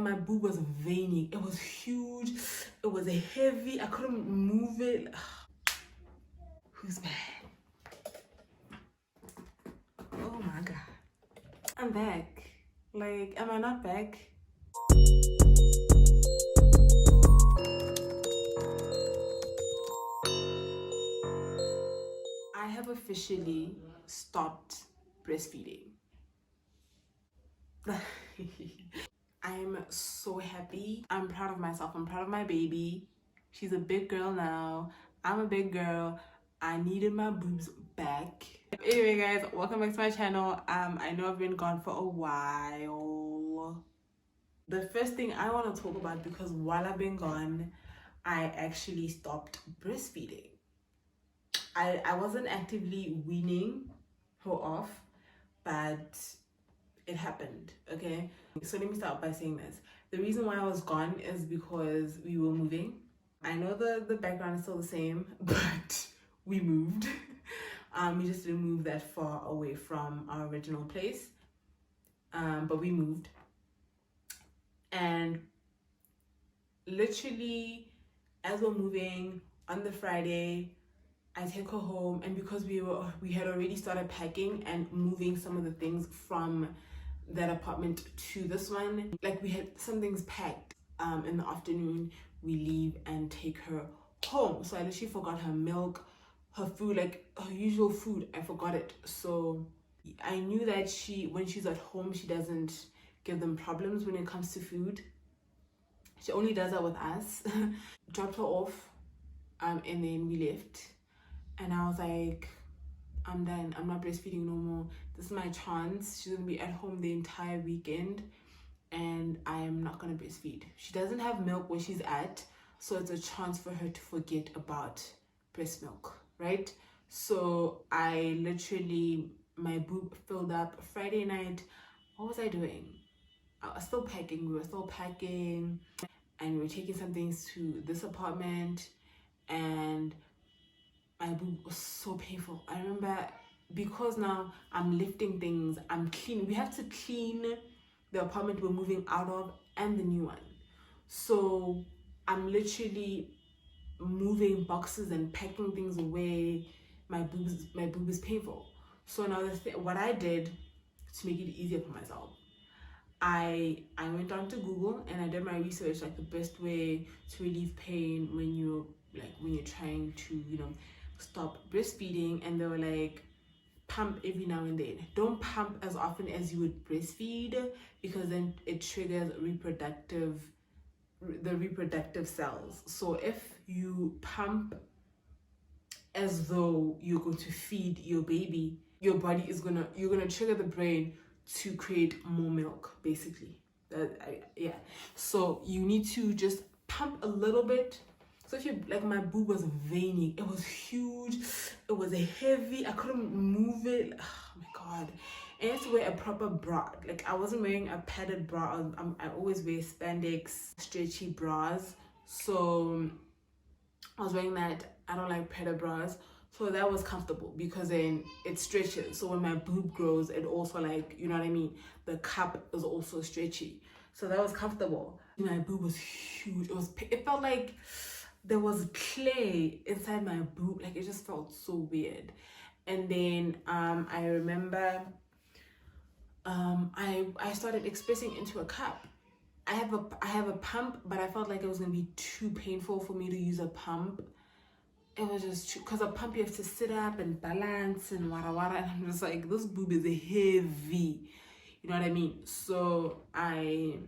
my boob was veiny. It was huge. It was heavy. I couldn't move it. Who's mad? Oh my god. I'm back. Like, am I not back? I have officially stopped breastfeeding. I'm so happy. I'm proud of myself. I'm proud of my baby. She's a big girl now. I'm a big girl. I needed my boobs back. Anyway, guys, welcome back to my channel. I know I've been gone for a while. The first thing I want to talk about, because while I've been gone, I actually stopped breastfeeding. I wasn't actively weaning her off, but it happened. Okay, so let me start by saying this. The reason why I was gone is because we were moving. I know the background is still the same, but we moved. We just didn't move that far away from our original place, but we moved. And literally, as we're moving on the Friday, I take her home, and because we had already started packing and moving some of the things from that apartment to this one, like we had some things packed. In the afternoon, we leave and take her home. So I literally forgot her milk, her food, like her usual food. I forgot it. So I knew that when she's at home, she doesn't give them problems when it comes to food. She only does that with us. Dropped her off, and then we left. And I was like, I'm done. I'm not breastfeeding no more. This is my chance. She's gonna be at home the entire weekend, and I am not gonna breastfeed. She doesn't have milk where she's at, so it's a chance for her to forget about breast milk, right? So I literally, my boob filled up. Friday night, what was I doing? I was still packing. We were still packing, and we were taking some things to this apartment, and my boob was so painful. I remember, because now I'm lifting things, I'm cleaning. We have to clean the apartment we're moving out of and the new one. So I'm literally moving boxes and packing things away. My boob is painful. So now what I did to make it easier for myself, I went on to Google and I did my research, like the best way to relieve pain when you're trying to, stop breastfeeding. And they were like, pump every now and then. Don't pump as often as you would breastfeed, because then it triggers the reproductive cells. So if you pump as though you're going to feed your baby, your body is you're gonna trigger the brain to create more milk, basically. Yeah. So you need to just pump a little bit. So if you, like, my boob was veiny. It was huge. It was heavy. I couldn't move it. Oh my god. And I had to wear a proper bra. Like, I wasn't wearing a padded bra. I always wear spandex, stretchy bras. So I was wearing that. I don't like padded bras. So that was comfortable because then it stretches. So when my boob grows, it also, like, you know what I mean? The cup is also stretchy. So that was comfortable. My boob was huge. It felt like there was clay inside my boob. Like, it just felt so weird. And then I remember I started expressing into a cup. I have a pump, but I felt like it was gonna be too painful for me to use a pump. It was just because a pump you have to sit up and balance and wara, and I'm just like, this boob is heavy, you know what I mean? So I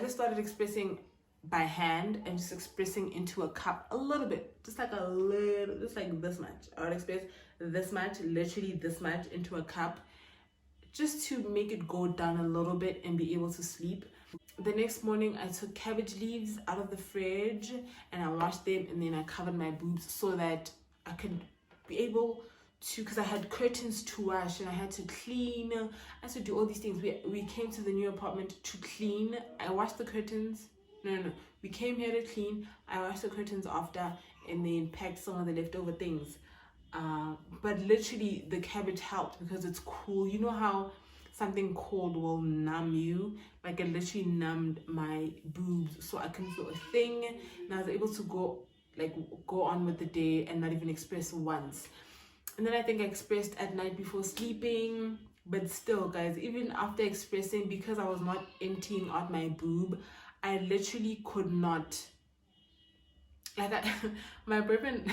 just started expressing by hand and just expressing into a cup a little bit, just like this much. I would express this much, literally this much, into a cup, just to make it go down a little bit and be able to sleep. The next morning, I took cabbage leaves out of the fridge and I washed them, and then I covered my boobs so that I could be able to, because I had curtains to wash and I had to clean. I had to do all these things. We came to the new apartment to clean. I washed the curtains. No. We came here to clean. I washed the curtains after and then packed some of the leftover things. But literally, the cabbage helped because it's cool. You know how something cold will numb you. Like it literally numbed my boobs, so I couldn't feel a thing, and I was able to go on with the day and not even express once. And then I think I expressed at night before sleeping, but still, guys, even after expressing, because I was not emptying out my boob, I literally could not. My boyfriend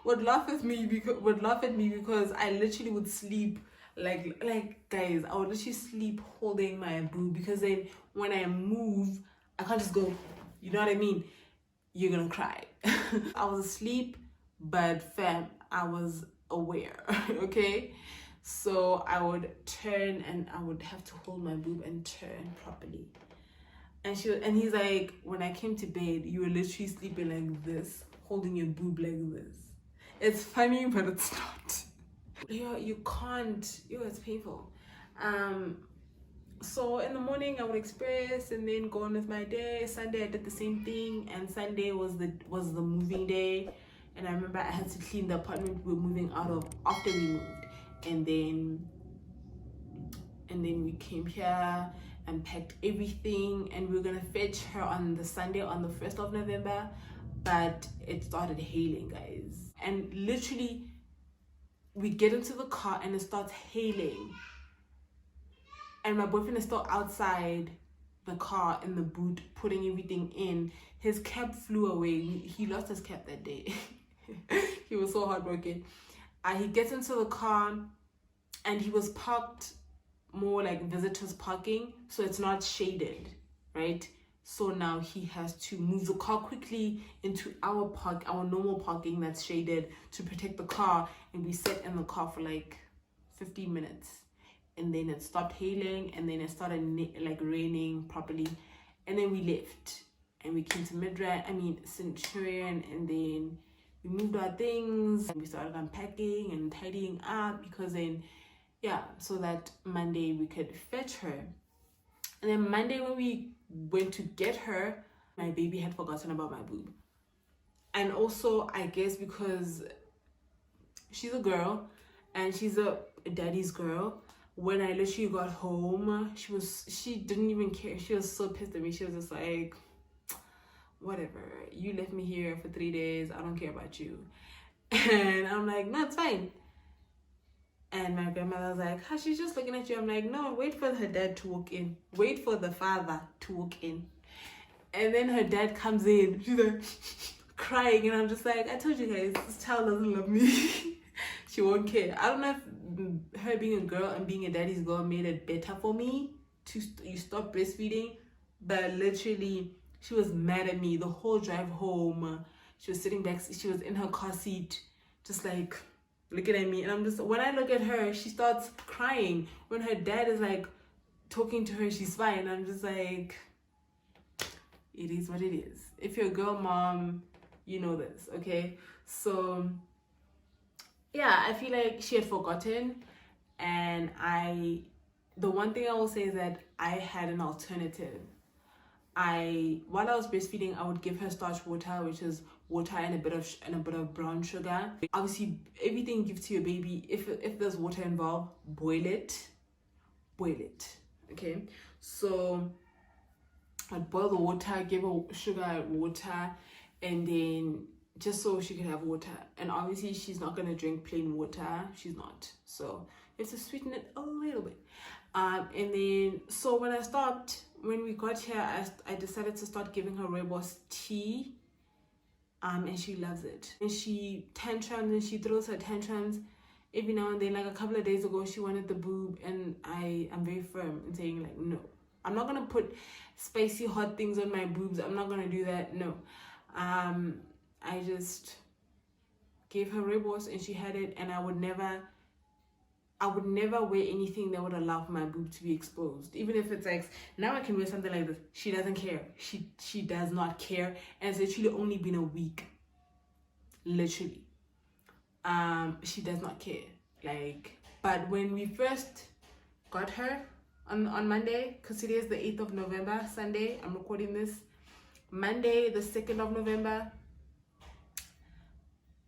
would laugh at me because I literally would sleep like guys, I would literally sleep holding my boob, because then when I move, I can't just go, you know what I mean? You're gonna cry. I was asleep, but fam, I was aware. Okay, so I would turn and I would have to hold my boob and turn properly. And he's like, when I came to bed, you were literally sleeping like this, holding your boob like this. It's funny, but it's not. You can't. It's painful. So in the morning I would express and then go on with my day. Sunday I did the same thing, and Sunday was the moving day. And I remember I had to clean the apartment we were moving out of after we moved, and then we came here and packed everything, and we were gonna fetch her on the Sunday on the 1st of November, but it started hailing, guys. And literally we get into the car and it starts hailing, and my boyfriend is still outside the car in the boot putting everything in. His cap flew away. He lost his cap that day. He was so heartbroken. He gets into the car, and he was parked more like visitors parking, so it's not shaded, right? So now he has to move the car quickly into our normal parking that's shaded to protect the car. And we sat in the car for like 15 minutes, and then it stopped hailing, and then it started raining properly, and then we left and we came to Centurion, and then we moved our things and we started unpacking and tidying up, because then so that Monday we could fetch her. And then Monday when we went to get her, my baby had forgotten about my boob. And also, I guess because she's a girl and she's a daddy's girl, when I literally got home, she didn't even care. She was so pissed at me. She was just like, whatever, you left me here for 3 days, I don't care about you. And I'm like, no, it's fine. And my grandmother was like, she's just looking at you. I'm like, no, wait for her dad to walk in. Wait for the father to walk in. And then her dad comes in. She's like crying. And I'm just like, I told you guys, this child doesn't love me. She won't care. I don't know if her being a girl and being a daddy's girl made it better for me to stop breastfeeding. But literally, she was mad at me the whole drive home. She was sitting back. She was in her car seat, just like looking at me. And I'm just, when I look at her, she starts crying. When her dad is like talking to her, she's fine. I'm just like, it is what it is. If you're a girl mom, you know this, okay? So I feel like she had forgotten. And the one thing I will say is that I had an alternative. While I was breastfeeding, I would give her starch water, which is water and a bit of brown sugar. Obviously, everything you give to your baby, if there's water involved, boil it. Okay, so I'd boil the water, give her sugar, water, and then just so she could have water. And obviously, she's not gonna drink plain water. She's not. So you have to sweeten it a little bit. And then so when we got here, I decided to start giving her rooibos tea. And she loves it. And she tantrums and she throws her tantrums every now and then. Like a couple of days ago, she wanted the boob, and I am very firm in saying like, no, I'm not gonna put spicy hot things on my boobs. I'm not gonna do that. No. I just gave her rooibos and she had it, and I would never wear anything that would allow for my boob to be exposed. Even if it's like, now I can wear something like this. She doesn't care. She does not care. And it's literally only been a week. Literally. She does not care. But when we first got her on Monday, because today is the 8th of November, Sunday, I'm recording this. Monday, the 2nd of November,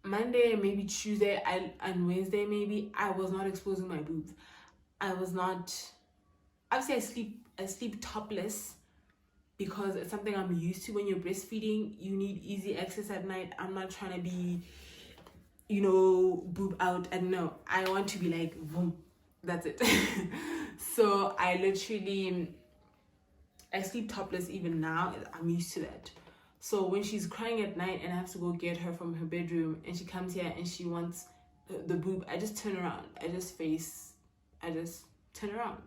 Monday, maybe Tuesday, and Wednesday, maybe, I was not exposing my boobs. I was not, obviously I sleep topless because it's something I'm used to. When you're breastfeeding, you need easy access at night. I'm not trying to be, you know, boob out, and no, I want to be like, boom, that's it. So I sleep topless even now. I'm used to that. So when she's crying at night and I have to go get her from her bedroom and she comes here and she wants the boob, I just turn around. I just turn around.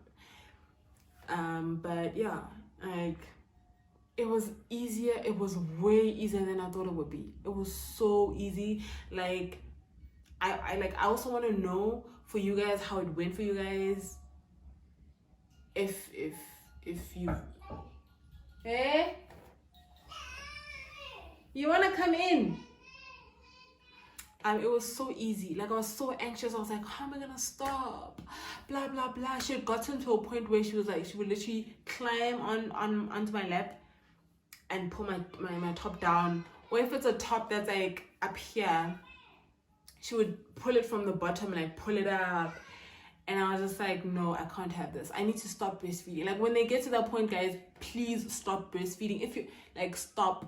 But yeah, like, it was easier. It was way easier than I thought it would be. It was so easy. Like, I also want to know for you guys how it went for you guys. If you, hey, you wanna come in? It was so easy. Like, I was so anxious. I was like, how am I gonna stop? Blah blah blah. She had gotten to a point where she was like, she would literally climb onto my lap and pull my top down. Or if it's a top that's like up here, she would pull it from the bottom and like pull it up. And I was just like, no, I can't have this. I need to stop breastfeeding. Like, when they get to that point, guys, please stop breastfeeding. If you, like, stop.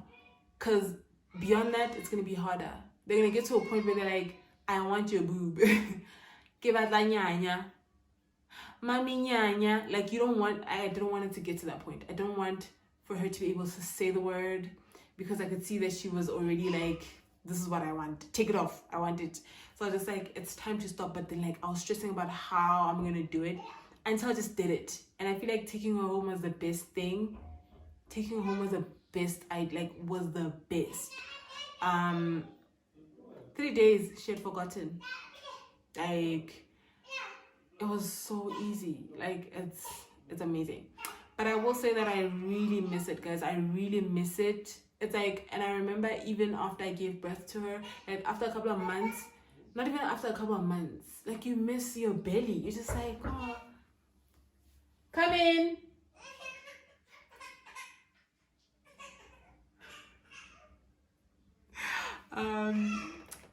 Because beyond that, it's going to be harder. They're going to get to a point where they're like, I want your boob. Give us la nyanya. Mami nyanya. Like, I don't want it to get to that point. I don't want for her to be able to say the word, because I could see that she was already like, this is what I want. Take it off. I want it. So I was just like, it's time to stop. But then, like, I was stressing about how I'm going to do it until I just did it. And I feel like taking her home was the best thing. Taking her home was the best. Was the best. 3 days she had forgotten. Like, it was so easy. Like, it's amazing. But I will say that I really miss it, guys. I really miss it. It's like, and I remember even after I gave birth to her, like, after a couple of months, not even after a couple of months, like, you miss your belly. You're just like, oh, come in.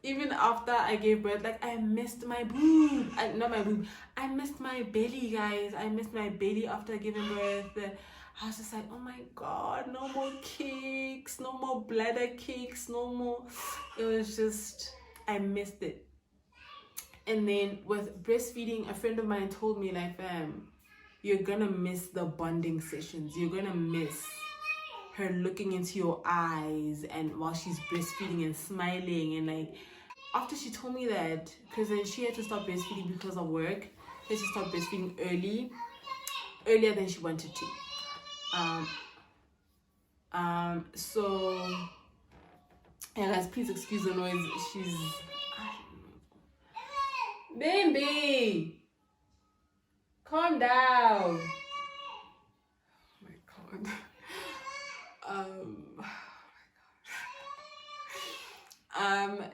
Even after I gave birth, like, I missed my boob. I missed my belly, guys. I missed my belly after giving birth. I was just like, oh my god, no more cakes, no more bladder cakes, no more. It was just, I missed it. And then with breastfeeding, a friend of mine told me, like, fam, you're gonna miss the bonding sessions. You're gonna miss her looking into your eyes and while she's breastfeeding and smiling. And like, after she told me that, because then she had to stop breastfeeding because of work, she had to stop breastfeeding earlier than she wanted to. So yeah, guys, please excuse the noise. She's, baby, calm down. Oh my god.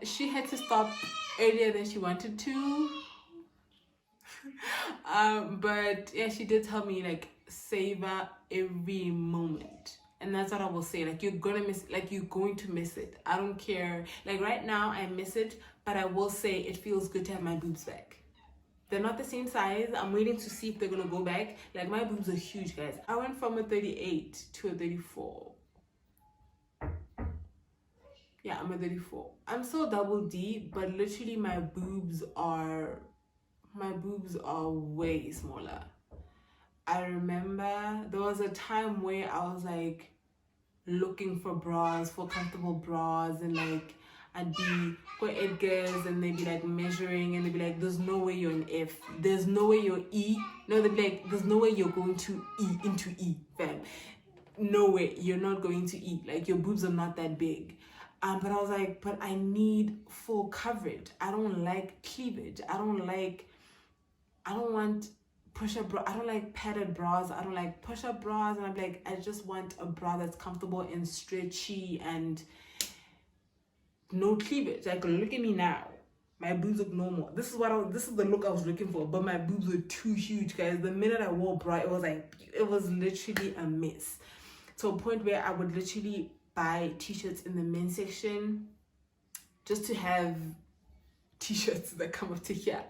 She had to stop earlier than she wanted to. But yeah, she did tell me, like, savor every moment. And that's what I will say. Like, you're going to miss it. I don't care. Like, right now, I miss it. But I will say it feels good to have my boobs back. They're not the same size. I'm waiting to see if they're going to go back. Like, my boobs are huge, guys. I went from a 38 to a 34. Yeah, I'm a 34. I'm still double D, but literally my boobs are way smaller. I remember there was a time where I was like looking for bras, for comfortable bras, and like I'd be go Edgar's and they'd be like measuring and they'd be like, there's no way you're an F, there's no way you're E. No, they'd be like, there's no way you're going to into E, fam. No way, you're not going to E. Like, your boobs are not that big. But I was like, but I need full coverage. I don't like cleavage. I don't want push-up bra. I don't like padded bras. I don't like push-up bras. And I'm like, I just want a bra that's comfortable and stretchy and no cleavage. Like, look at me now. My boobs look normal. This is the look I was looking for. But my boobs were too huge, guys. The minute I wore a bra, it was literally a mess. To a point where I would literally buy t-shirts in the men's section just to have t-shirts that come up to here.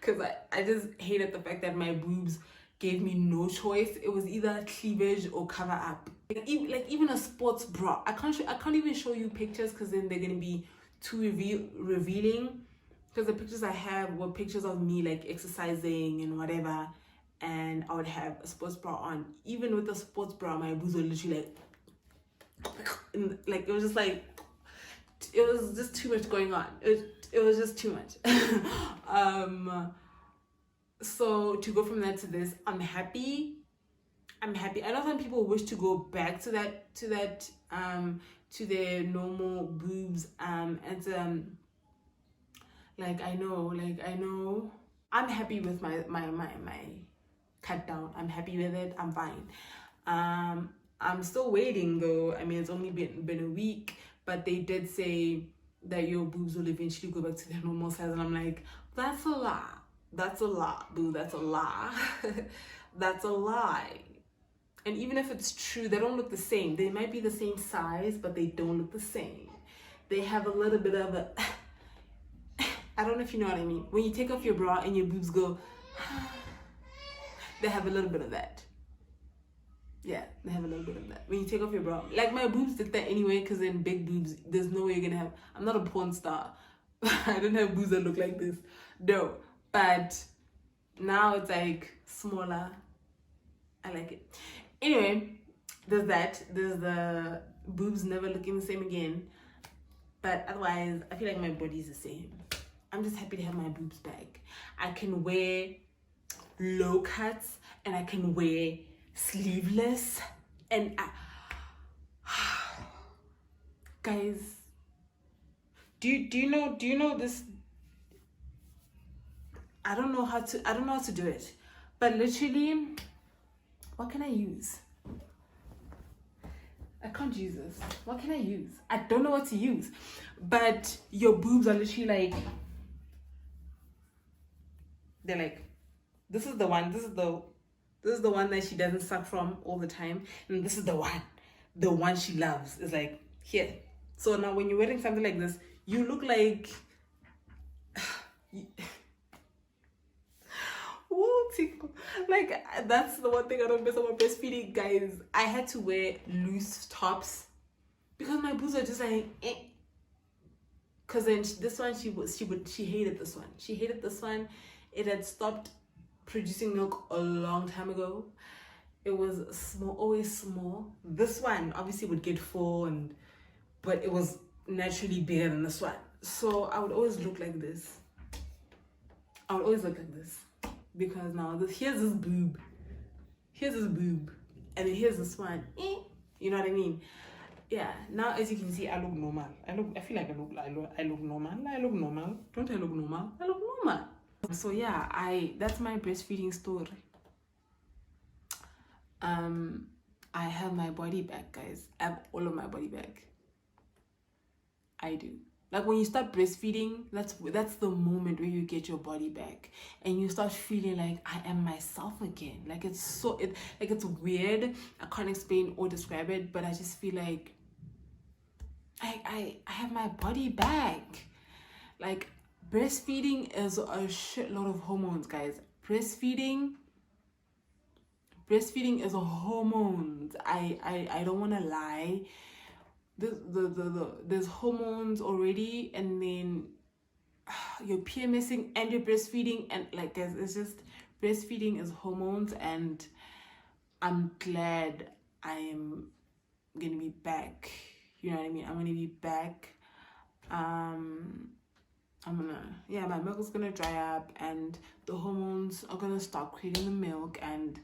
because I just hated the fact that my boobs gave me no choice. It was either cleavage or cover up. Like even a sports bra. I can't even show you pictures because then they're gonna be too revealing. Because the pictures I have were pictures of me like exercising and whatever, and I would have a sports bra on. Even with the sports bra, my boobs were literally like it was just like, it was just too much going on. It was just too much. So to go from that to this, I'm happy. I know some people wish to go back to their normal boobs. I know. I'm happy with my cut down. I'm happy with it. I'm fine. I'm still waiting though. I mean, it's only been a week, but they did say that your boobs will eventually go back to their normal size, and I'm like, that's a lie. That's a lie, boo. That's a lie. That's a lie. And even if it's true, they don't look the same. They might be the same size, but they don't look the same. They have a little bit of a I don't know if you know what I mean. When you take off your bra and your boobs go, they have a little bit of that. Yeah, they have a little bit of that. When you take off your bra. Like my boobs did that anyway, because in big boobs, there's no way you're gonna have, I'm not a porn star. I don't have boobs that look like this. No. But now it's like smaller. I like it. Anyway, there's that. There's the boobs never looking the same again. But otherwise, I feel like my body's the same. I'm just happy to have my boobs back. I can wear low cuts and I can wear sleeveless. And guys, do you know this? I don't know how to do it. But literally, what can I use? I can't use this. What can I use? I don't know what to use. But your boobs are literally like, they're like, this is the one that she doesn't suck from all the time, and this is the one she loves. Is like here. So now when you're wearing something like this, you look like like, that's the one thing I don't miss about breastfeeding, guys. I had to wear loose tops because my boobs are just like Because then this one, she hated this one. She hated this one. It had stopped producing milk a long time ago. It was small, always small. This one obviously would get full, but it was naturally bigger than this one. So I would always look like this. Because now here's this boob, and then here's this one. You know what I mean? Yeah. Now, as you can see, I look normal. I feel like I look normal. I look normal. Don't I look normal? I look normal. So yeah, that's my breastfeeding story. I have my body back, guys. I have all of my body back. I do. Like when you start breastfeeding, that's the moment where you get your body back and you start feeling like I am myself again. Like it's weird. I can't explain or describe it, but I just feel like I have my body back. Like breastfeeding is a shitload of hormones, guys. Breastfeeding is a hormones. I don't want to lie. There's hormones already, and then you're PMSing and you're breastfeeding, and like it's just breastfeeding is hormones, and I'm glad I am gonna be back. You know what I mean? I'm gonna be back. My milk is gonna dry up and the hormones are gonna start creating the milk, and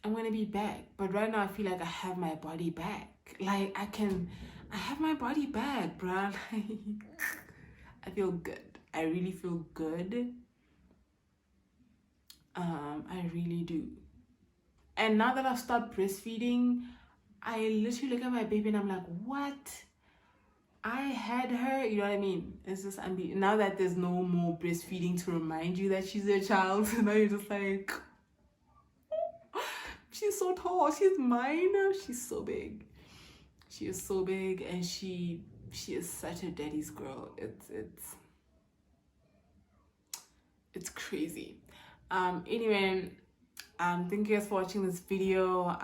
I'm gonna be back. But right now I feel like I have my body back. Like I have my body back, bruh. I feel good. I really feel good. I really do. And now that I've started breastfeeding, I literally look at my baby and I'm like, what? I had her, you know what I mean? It's just, now that there's no more breastfeeding to remind you that she's your child, now you're just like, she's so tall, she's mine, she's so big. She is so big, and she is such a daddy's girl. It's crazy. Anyway, thank you guys for watching this video.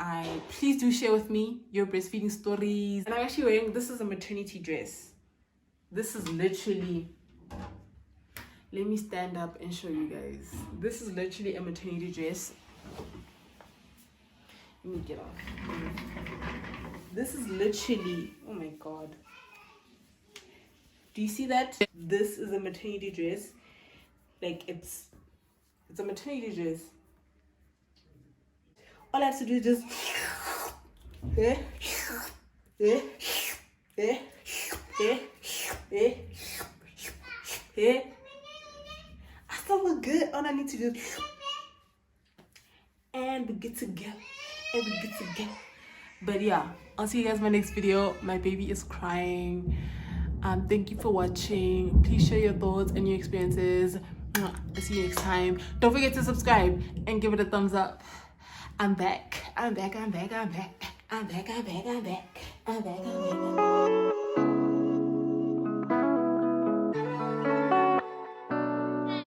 Please do share with me your breastfeeding stories. And I'm actually wearing, this is a maternity dress. This is literally, let me stand up and show you guys. This is literally a maternity dress. Let me get off. This is literally, oh my god. Do you see that? This is a maternity dress. Like it's a maternity dress. All I have to do is just I thought we're good. All I need to do is and we get to go. And we get to go. But yeah, I'll see you guys in my next video. My baby is crying. Thank you for watching. Please share your thoughts and your experiences. I'll see you next time. Don't forget to subscribe and give it a thumbs up. I'm back. I'm back. I'm back. I'm back. I'm back. I'm back. I'm back. I'm back. I'm back. I'm back.